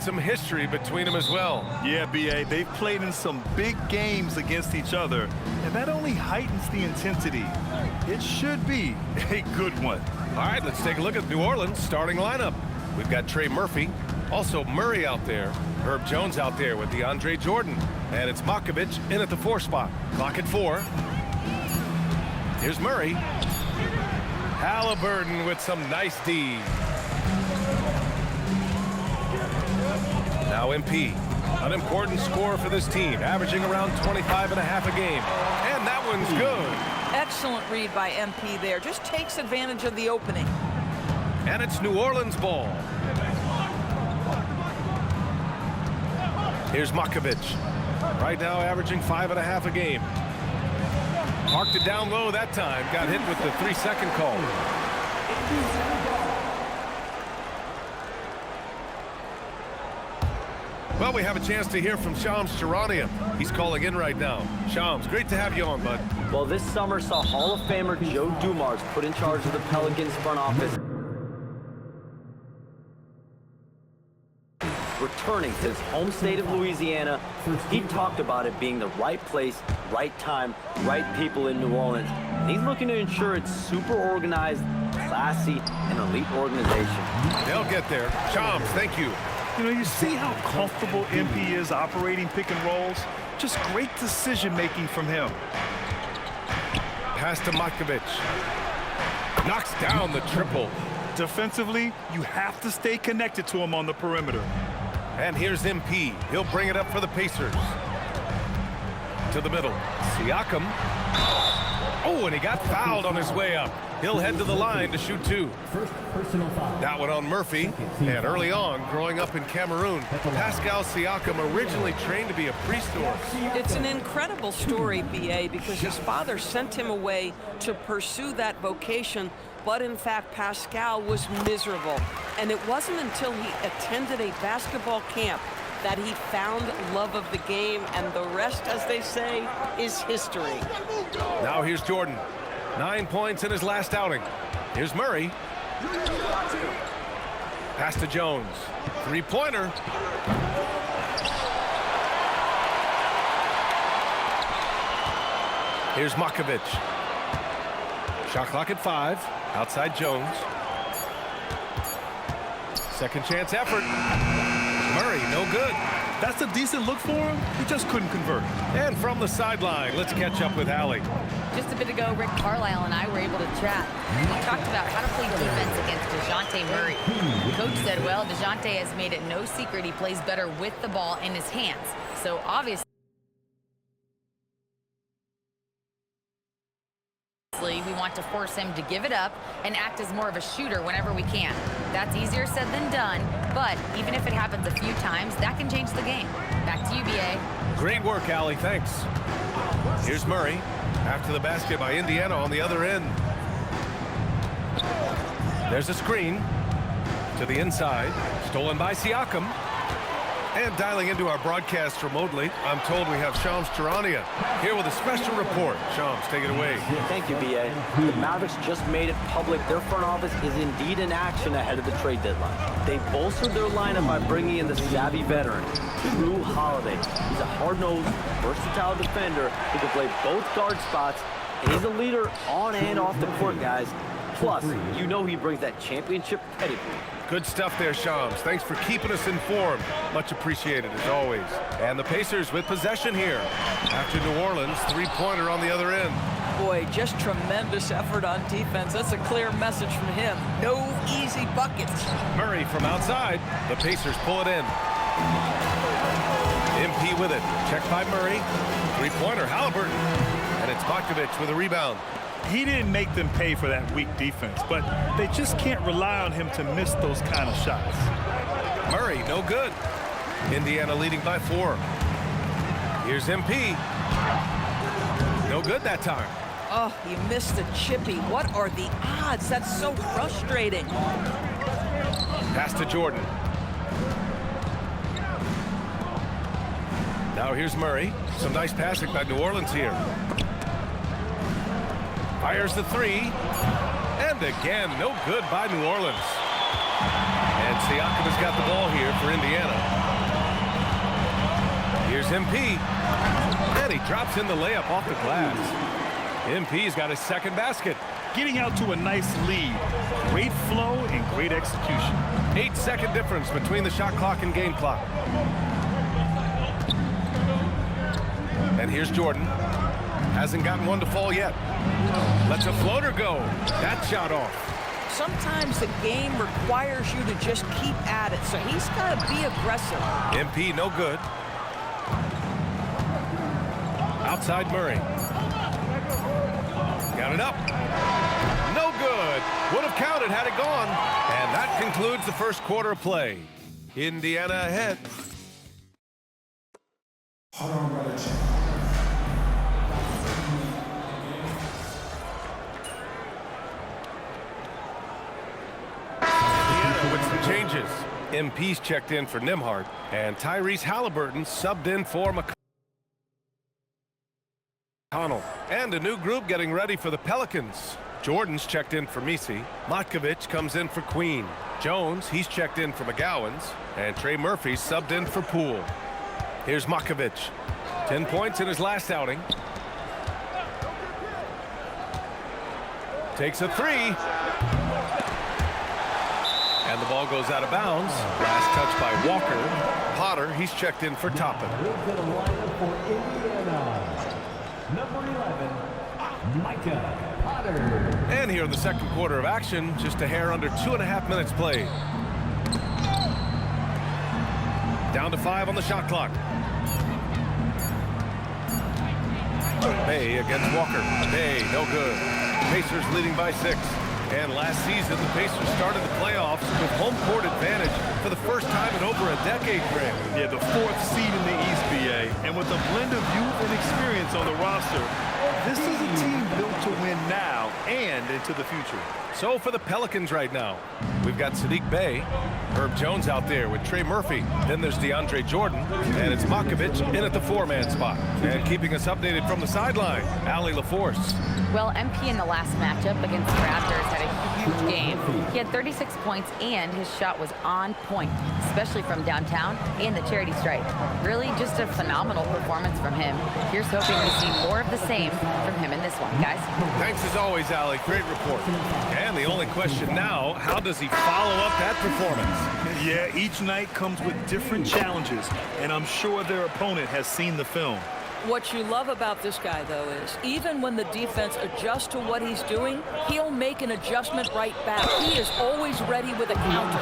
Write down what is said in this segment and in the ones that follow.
some history between them as well. Yeah, B.A., they've played in some big games against each other, and that only heightens the intensity. It should be a good one. All right, let's take a look at New Orleans' starting lineup. We've got Trey Murphy, also Murray out there, Herb Jones out there with DeAndre Jordan, and it's Makovich in at the 4 spot. Clock at 4. Here's Murray. Halliburton with some nice D. Now MP, an important scorer for this team, averaging around 25.5 a game. And that one's good. Excellent read by MP there. Just takes advantage of the opening. And it's New Orleans ball. Here's Makovich. Right now averaging 5.5 a game. Marked it down low that time. Got hit with the 3-second call. Well, we have a chance to hear from Shams Charania. He's calling in right now. Shams, great to have you on, bud. Well, this summer saw Hall of Famer Joe Dumars put in charge of the Pelicans front office. Returning to his home state of Louisiana, he talked about it being the right place, right time, right people in New Orleans. And he's looking to ensure it's super organized, classy, and elite organization. They'll get there. Shams, thank you. You know, you see how comfortable MP is operating pick and rolls? Just great decision-making from him. Pass to Makovich. Knocks down the triple. Defensively, you have to stay connected to him on the perimeter. And here's MP. He'll bring it up for the Pacers. To the middle. Siakam. Oh, and he got fouled on his way up. He'll head to the line to shoot 2. First personal foul. That one on Murphy. And early on, growing up in Cameroon, Pascal Siakam originally trained to be a priest horse. It's an incredible story, B.A., because his father sent him away to pursue that vocation, but in fact, Pascal was miserable. And it wasn't until he attended a basketball camp that he found love of the game, and the rest, as they say, is history. Now here's Jordan. 9 points in his last outing. Here's Murray. Pass to Jones. 3-pointer. Here's Makovich. Shot clock at 5. Outside Jones. Second chance effort. Murray, no good. That's a decent look for him. He just couldn't convert. And from the sideline, let's catch up with Allie. Just a bit ago, Rick Carlisle and I were able to chat. We talked about how to play defense against DeJounte Murray. The coach said, well, DeJounte has made it no secret he plays better with the ball in his hands. So obviously, we want to force him to give it up and act as more of a shooter whenever we can. That's easier said than done, but even if it happens a few times, that can change the game. Back to you, B.A. Great work, Allie. Thanks. Here's Murray. After the basket by Indiana on the other end. There's a screen to the inside. Stolen by Siakam. And dialing into our broadcast remotely, I'm told we have Shams Charania here with a special report. Shams, take it away. Thank you, B.A. The Mavericks just made it public. Their front office is indeed in action ahead of the trade deadline. They bolstered their lineup by bringing in the savvy veteran, Drew Holiday. He's a hard-nosed, versatile defender who can play both guard spots, and he's a leader on and off the court, guys. Plus, you know he brings that championship pedigree. Good stuff there, Shams. Thanks for keeping us informed. Much appreciated, as always. And the Pacers with possession here. After New Orleans, 3-pointer on the other end. Boy, just tremendous effort on defense. That's a clear message from him. No easy buckets. Murray from outside. The Pacers pull it in. MP with it. Checked by Murray. 3-pointer, Halliburton. And it's Makovich with a rebound. He didn't make them pay for that weak defense, but they just can't rely on him to miss those kind of shots. Murray, no good. Indiana leading by 4. Here's MP. No good that time. Oh, he missed the chippy. What are the odds? That's so frustrating. Pass to Jordan. Now here's Murray. Some nice passing by New Orleans here. Fires the 3. And again, no good by New Orleans. And Siakam has got the ball here for Indiana. Here's MP. And he drops in the layup off the glass. MP's got his second basket. Getting out to a nice lead. Great flow and great execution. 8-second difference between the shot clock and game clock. And here's Jordan. Hasn't gotten one to fall yet. Lets a floater go. That shot off. Sometimes the game requires you to just keep at it, so he's got to be aggressive. MP no good. Outside Murray. Got it up. No good. Would have counted had it gone. And that concludes the first quarter of play. Indiana ahead. Indiana with some changes. MP's checked in for Nembhard, and Tyrese Halliburton subbed in for McConnell. And a new group getting ready for the Pelicans. Jordan's checked in for Misi. Matkovic comes in for Queen. Jones, he's checked in for McGowan's. And Trey Murphy subbed in for Poole. Here's Matkovic. 10 points in his last outing. Takes a three. And the ball goes out of bounds. Last touch by Walker. Potter, he's checked in for Toppin. Number 11, Micah Potter. And here in the second quarter of action, just a hair under 2.5 minutes played. Down to 5 on the shot clock. Bay against Walker. Bay, no good. Pacers leading by 6. And last season, the Pacers started the playoffs with home court advantage for the first time in over a decade, Greg. Yeah, the 4th seed in the East, BA. And with a blend of youth and experience on the roster, this is a team built to win now and into the future. So for the Pelicans right now, we've got Saddiq Bey, Herb Jones out there with Trey Murphy. Then there's DeAndre Jordan, and it's Matkovic in at the 4-man spot. And keeping us updated from the sideline, Allie LaForce. Well, MP in the last matchup against the Raptors had a huge game. He had 36 points, and his shot was on point, especially from downtown and the charity stripe. Really just a phenomenal performance from him. Here's hoping we see more of the same from him in this one, guys. Thanks as always, Allie. Great report. And the only question now, how does he follow up that performance? Yeah, each night comes with different challenges, and I'm sure their opponent has seen the film. What you love about this guy, though, is even when the defense adjusts to what he's doing, he'll make an adjustment right back. He is always ready with a counter.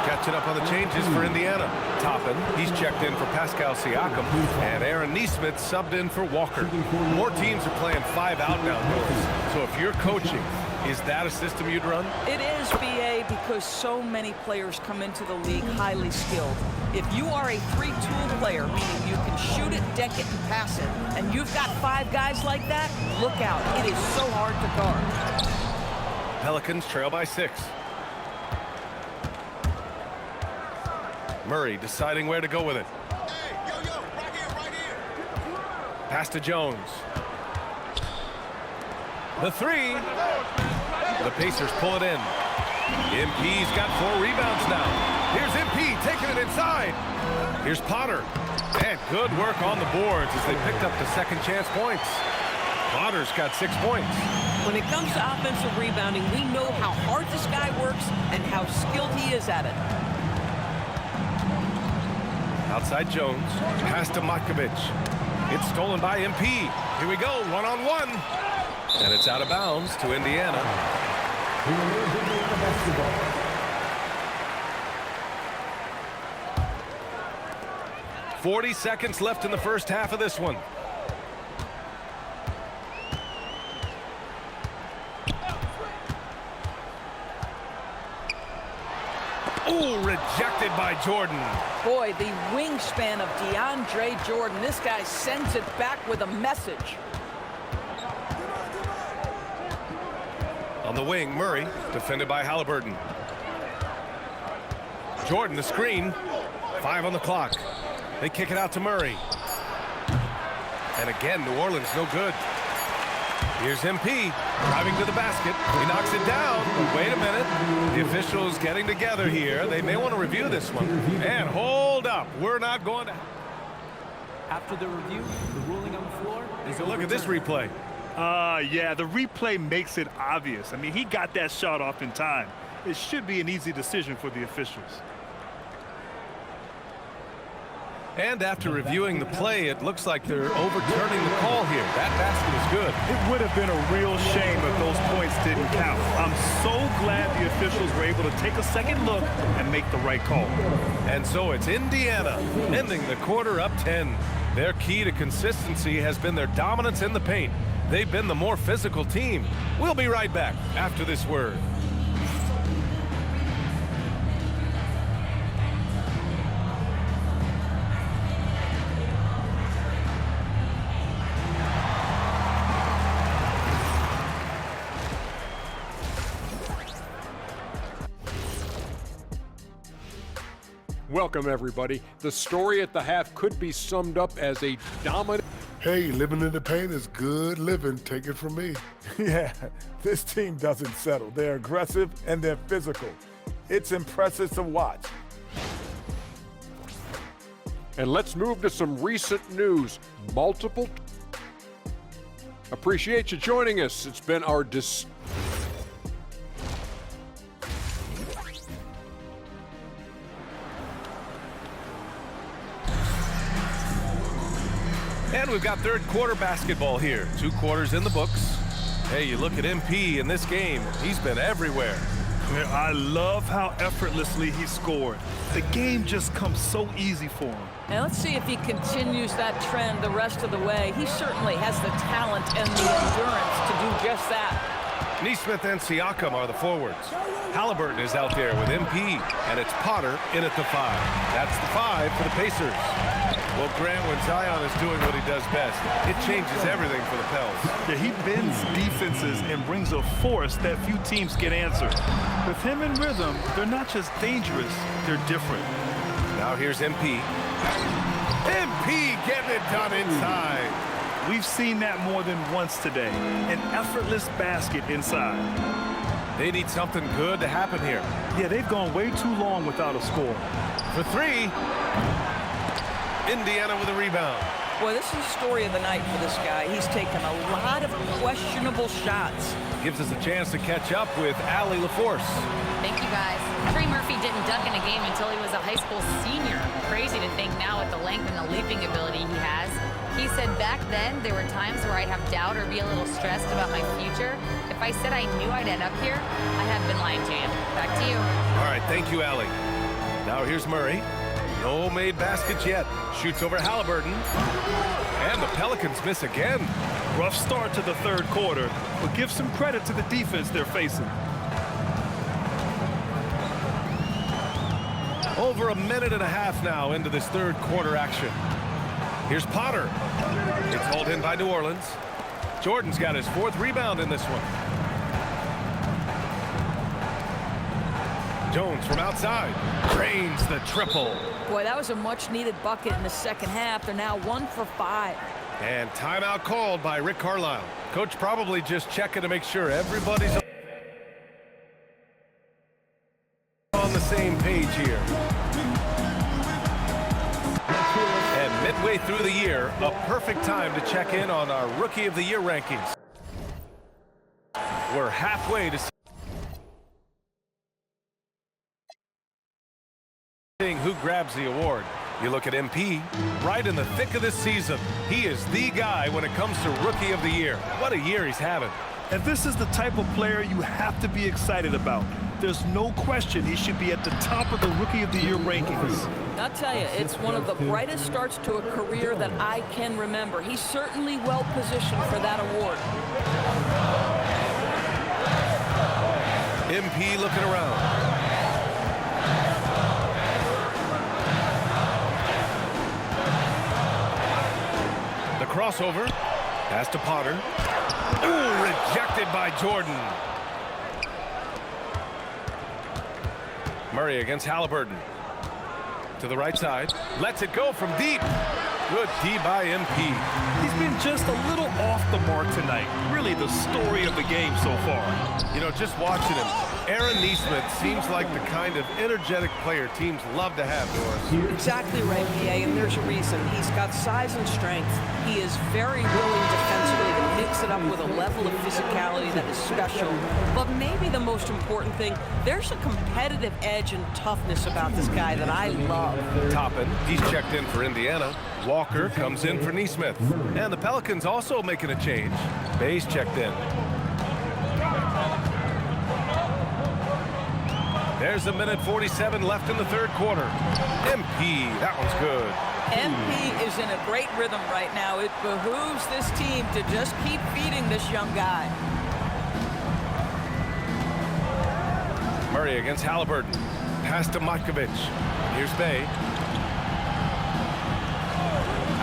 Catching up on the changes for Indiana. Toppin, he's checked in for Pascal Siakam, and Aaron Nesmith subbed in for Walker. More teams are playing 5 out nowadays. So if you're coaching, is that a system you'd run? It is, BA, because so many players come into the league highly skilled. If you are a 3-tool player, meaning you can shoot it, deck it, and pass it, and you've got 5 guys like that, look out. It is so hard to guard. Pelicans trail by 6. Murray deciding where to go with it. Right here. Pass to Jones. The 3. The Pacers pull it in. MP's got 4 rebounds now. Here's MP taking it inside. Here's Potter. And good work on the boards as they picked up the second chance points. Potter's got 6 points. When it comes to offensive rebounding, we know how hard this guy works and how skilled he is at it. Outside Jones. Pass to Matkovic. It's stolen by MP. Here we go, 1-on-1. And it's out of bounds to Indiana. 40 seconds left in the first half of this one. Ooh, rejected by Jordan. Boy, the wingspan of DeAndre Jordan. This guy sends it back with a message. On the wing, Murray, defended by Halliburton. Jordan, the screen. 5 on the clock. They kick it out to Murray. And again, New Orleans no good. Here's MP driving to the basket. He knocks it down. But wait a minute. The officials getting together here. They may want to review this one. And hold up. We're not going to After the review, the ruling on the floor is Look at this overturned. replay. Yeah, the replay makes it obvious. I mean, he got that shot off in time. It should be an easy decision for the officials. And after reviewing the play, it looks like they're overturning the call here. That basket is good. It would have been a real shame if those points didn't count. I'm so glad the officials were able to take a second look and make the right call. And so it's Indiana ending the quarter up 10. Their key to consistency has been their dominance in the paint. They've been the more physical team. We'll be right back after this word. Welcome, everybody. The story at the half could be summed up as a dominant. Hey, living in the paint is good living. Take it from me. Yeah, this team doesn't settle. They're aggressive and they're physical. It's impressive to watch. And let's move to some recent news. Appreciate you joining us. It's been our And we've got third quarter basketball here. 2 quarters in the books. Hey, you look at MP in this game. He's been everywhere. I love how effortlessly he scored. The game just comes so easy for him. And let's see if he continues that trend the rest of the way. He certainly has the talent and the endurance to do just that. Neesmith and Siakam are the forwards. Halliburton is out there with MP, and it's Potter in at the 5. That's the 5 for the Pacers. Well, Grant, when Zion is doing what he does best, it changes everything for the Pels. Yeah, he bends defenses and brings a force that few teams can answer. With him in rhythm, they're not just dangerous, they're different. Now here's MP. MP getting it done inside. We've seen that more than once today. An effortless basket inside. They need something good to happen here. Yeah, they've gone way too long without a score. For 3. Indiana with a rebound. Boy, this is the story of the night for this guy. He's taken a lot of questionable shots. Gives us a chance to catch up with Allie LaForce. Thank you, guys. Trey Murphy didn't dunk in a game until he was a high school senior. Crazy to think now with the length and the leaping ability he has. He said back then there were times where I'd have doubt or be a little stressed about my future. If I said I knew I'd end up here, I have been lying to you. Back to you. All right, thank you, Allie. Now here's Murray. No made baskets yet. Shoots over Halliburton. And the Pelicans miss again. Rough start to the third quarter, but give some credit to the defense they're facing. Over a minute and a half now into this third quarter action. Here's Potter. It's hauled in by New Orleans. Jordan's got his 4th rebound in this one. Jones from outside. Drains the triple. Boy, that was a much-needed bucket in the second half. They're now 1 for 5. And timeout called by Rick Carlisle. Coach probably just checking to make sure everybody's on the same page here. And midway through the year, a perfect time to check in on our Rookie of the Year rankings. We're halfway to seeing who grabs the award. You look at MP, right in the thick of this season. He is the guy when it comes to Rookie of the Year. What a year he's having. And this is the type of player you have to be excited about. There's no question he should be at the top of the Rookie of the Year rankings. I'll tell you, it's one of the brightest starts to a career that I can remember. He's certainly well positioned for that award. MP looking around. The crossover. Pass to Potter. Ooh, rejected by Jordan. Murray against Halliburton. To the right side. Lets it go from deep. Good D by MP. He's been just a little off the mark tonight. Really the story of the game so far. You know, just watching him, Aaron Nesmith seems like the kind of energetic player teams love to have, Doris. Exactly right, PA, and there's a reason. He's got size and strength. He is very willing defensively to mix it up with a level of physicality that is special. But maybe the most important thing, there's a competitive edge and toughness about this guy that I love. Toppin, he's checked in for Indiana. Walker comes in for Nesmith. And the Pelicans also making a change. Bay's checked in. There's a minute 47 left in the third quarter. MP, that one's good. MP is in a great rhythm right now. It behooves this team to just keep feeding this young guy. Murray against Halliburton. Pass to Matkovic. Here's Bay.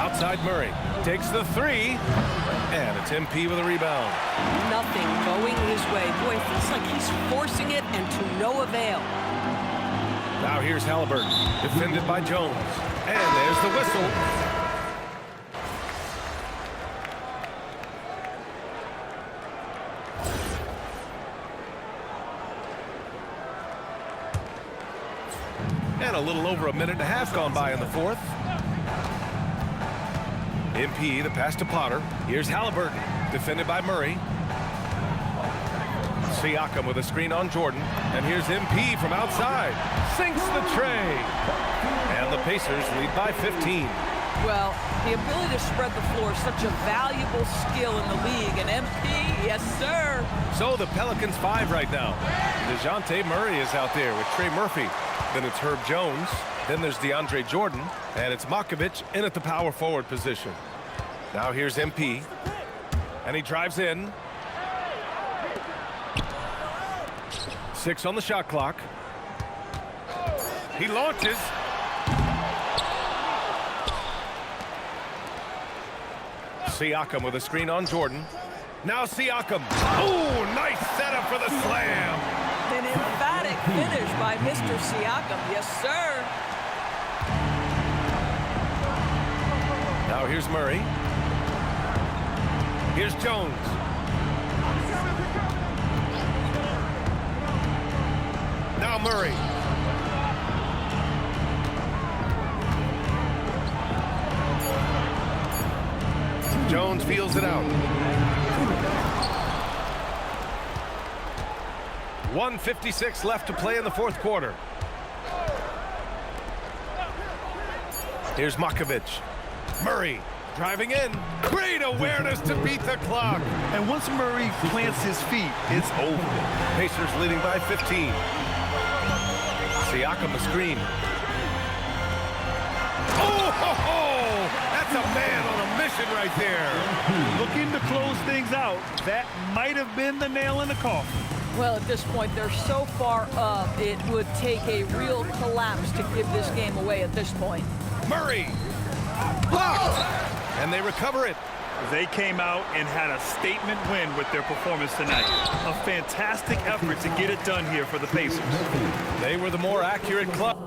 Outside Murray. Takes the three. And it's MP with a rebound. Nothing going his way. Boy, it feels like he's forcing it and to no avail. Now here's Halliburton. Defended by Jones. And there's the whistle. And a little over a minute and a half gone by in the fourth. MP, the pass to Potter. Here's Halliburton, defended by Murray. Siakam with a screen on Jordan. And here's MP from outside. Sinks the tray. And the Pacers lead by 15. Well, the ability to spread the floor is such a valuable skill in the league. And MP, yes, sir. So the Pelicans 5 right now. DeJounte Murray is out there with Trey Murphy. Then it's Herb Jones. Then there's DeAndre Jordan. And it's Matkovic in at the power forward position. Now here's MP. And he drives in. 6 on the shot clock. He launches. Siakam with a screen on Jordan. Now Siakam. Oh, nice setup for the slam. An emphatic finish by Mr. Siakam. Yes, sir. Now here's Murray. Here's Jones. Now Murray. Jones feels it out. 1:56 left to play in the fourth quarter. Here's Matkovic. Murray driving in. Great awareness to beat the clock. And once Murray plants his feet, it's over. Pacers leading by 15. Siakam the screen. Oh, ho, ho! That's a man on a mission right there. Looking to close things out. That might have been the nail in the coffin. Well, at this point, they're so far up, it would take a real collapse to give this game away at this point. Murray. Blocked. And they recover it. They came out and had a statement win with their performance tonight. A fantastic effort to get it done here for the Pacers. They were the more accurate club.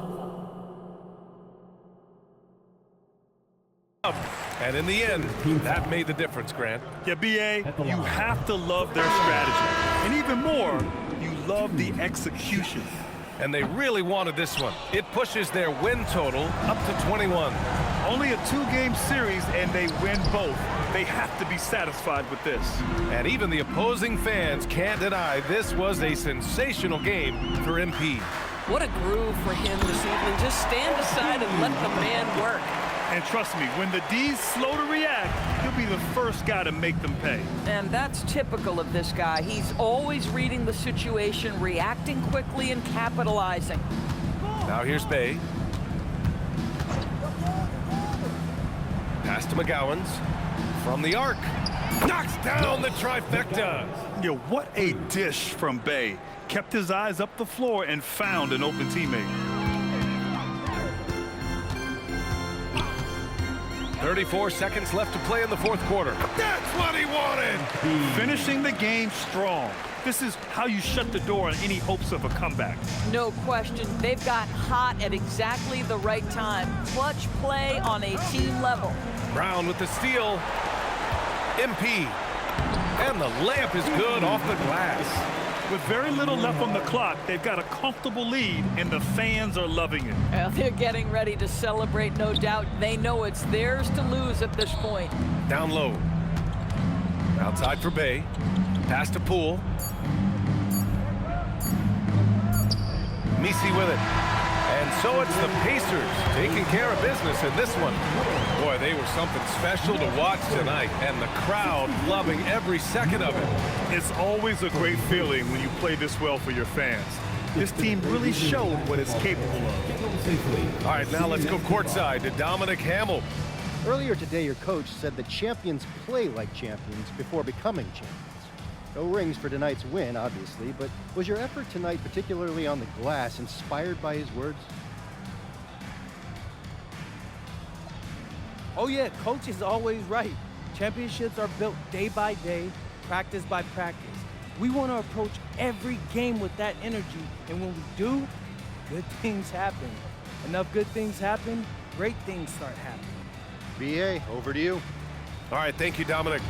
And in the end, that made the difference, Grant. Yeah, B.A., you have to love their strategy. And even more, you love the execution. And they really wanted this one. It pushes their win total up to 21. Only a 2-game series, and they win both. They have to be satisfied with this. And even the opposing fans can't deny this was a sensational game for MP. What a groove for him this evening. Just stand aside and let the man work. And trust me, when the D's slow to react, he'll be the first guy to make them pay. And that's typical of this guy. He's always reading the situation, reacting quickly, and capitalizing. Now here's Bay. Pass to McGowan's. From the arc. Knocks down the trifecta. Yeah, what a dish from Bay. Kept his eyes up the floor and found an open teammate. 34 seconds left to play in the fourth quarter. That's what he wanted! Finishing the game strong. This is how you shut the door on any hopes of a comeback. No question. They've got hot at exactly the right time. Clutch play on a team level. Brown with the steal. MP. And the layup is good off the glass. With very little left on the clock, they've got a comfortable lead, and the fans are loving it. Well, they're getting ready to celebrate, no doubt. They know it's theirs to lose at this point. Down low. Outside for Bay. Pass to Poole. Messi with it. And so it's the Pacers taking care of business in this one. Boy, they were something special to watch tonight, and the crowd loving every second of it. It's always a great feeling when you play this well for your fans. This team really showed what it's capable of. All right, now let's go courtside to Dominic Hamill. Earlier today, your coach said that champions play like champions before becoming champions. No rings for tonight's win, obviously, but was your effort tonight, particularly on the glass, inspired by his words? Oh yeah, coach is always right. Championships are built day by day, practice by practice. We want to approach every game with that energy, and when we do, good things happen. Enough good things happen, great things start happening. B.A., over to you. All right, thank you, Dominic.